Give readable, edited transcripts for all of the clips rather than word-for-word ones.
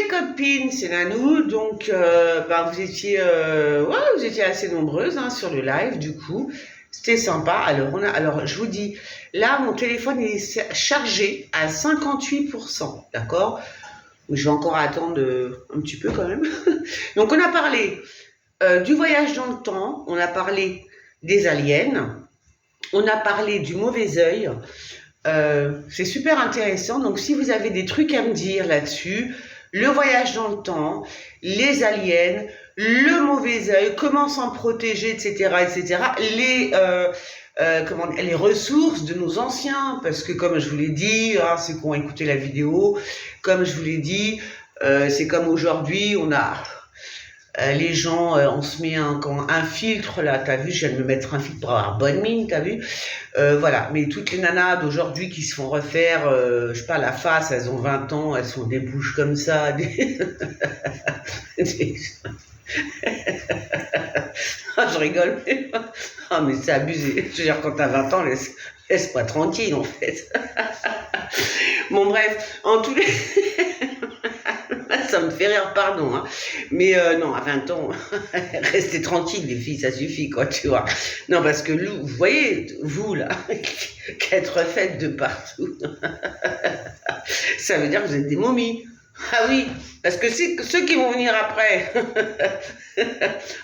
copines, c'est Nanou. Donc, vous étiez assez nombreuses hein, sur le live, du coup. C'était sympa. Alors, je vous dis, là, mon téléphone est chargé à 58%, d'accord? Je vais encore attendre un petit peu quand même. Donc, on a parlé du voyage dans le temps, on a parlé des aliens, on a parlé du mauvais œil. C'est super intéressant. Donc, si vous avez des trucs à me dire là-dessus, le voyage dans le temps, les aliens, le mauvais œil, comment s'en protéger, etc., etc., les ressources de nos anciens, parce que comme je vous l'ai dit, hein, ceux qui ont écouté la vidéo, comme je vous l'ai dit, c'est comme aujourd'hui, on a les gens, on se met un filtre là, t'as vu, je viens de me mettre un filtre pour avoir bonne mine, t'as vu, voilà, mais toutes les nanas d'aujourd'hui qui se font refaire, je sais pas, la face, elles ont 20 ans, elles sont des bouches comme ça, je rigole, ah mais c'est abusé, je veux dire, quand t'as 20 ans, laisse-moi tranquille en fait. Bon bref, en tous les... Ça me fait rire, pardon. Hein. Mais non, à 20 ans, restez tranquille, les filles, ça suffit, quoi, tu vois. Non, parce que vous voyez, vous, là, qu'être faites de partout, ça veut dire que vous êtes des momies. Ah oui, parce que ceux qui vont venir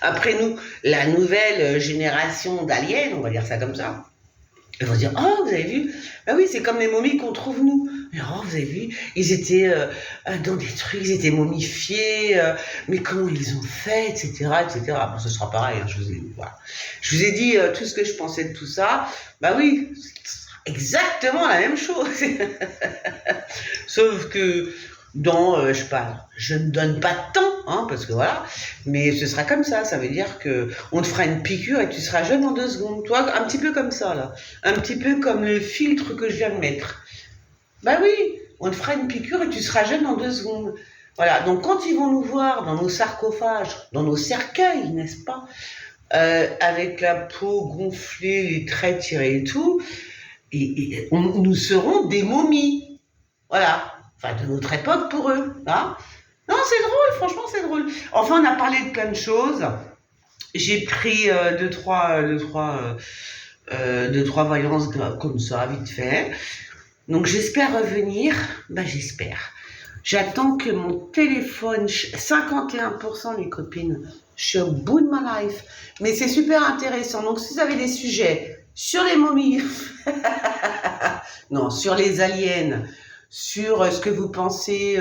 après nous, la nouvelle génération d'aliens, on va dire ça comme ça, ils vont dire, oh, vous avez vu? Ah oui, c'est comme les momies qu'on trouve nous. Oh, vous avez vu? Ils étaient dans des trucs, ils étaient momifiés, mais comment ils ont fait, etc., etc. Bon, ce sera pareil, hein, voilà. Je vous ai dit tout ce que je pensais de tout ça. Bah oui, c'est exactement la même chose. Sauf que dans, je sais pas, je ne donne pas de temps, hein, parce que voilà, mais ce sera comme ça veut dire que on te fera une piqûre et tu seras jeune en 2 secondes, toi, un petit peu comme ça, là, un petit peu comme le filtre que je viens de mettre. Bah oui, on te fera une piqûre et tu seras jeune en 2 secondes. Voilà, donc quand ils vont nous voir dans nos sarcophages, dans nos cercueils, n'est-ce pas, avec la peau gonflée, les traits tirés et tout, nous serons des momies. Voilà. Enfin, de notre époque pour eux. Hein, non, c'est drôle, franchement, c'est drôle. Enfin, on a parlé de plein de choses. J'ai pris deux, trois voyances comme ça, vite fait. Donc, j'espère revenir. Ben, j'espère. J'attends que mon téléphone, 51% les copines, je suis au bout de ma life. Mais c'est super intéressant. Donc, si vous avez des sujets sur les momies, non, sur les aliens, sur ce que vous pensez,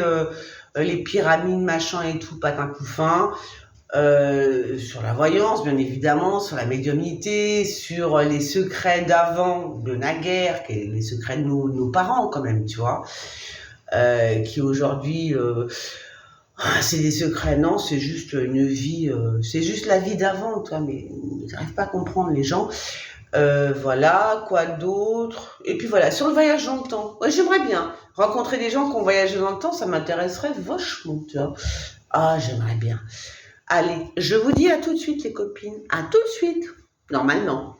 les pyramides, machin et tout, patin couffin, sur la voyance, bien évidemment, sur la médiumnité, sur les secrets d'avant, de naguère, les secrets de nos parents quand même, tu vois, qui aujourd'hui, c'est des secrets, non, c'est juste une vie, c'est juste la vie d'avant, toi, mais ils n'arrivent pas à comprendre les gens. Voilà, quoi d'autre? Et puis voilà, sur le voyage dans le temps. Ouais, j'aimerais bien rencontrer des gens qui ont voyagé dans le temps, ça m'intéresserait vachement, tu vois. Ah, j'aimerais bien. Allez, je vous dis à tout de suite les copines, à tout de suite, normalement.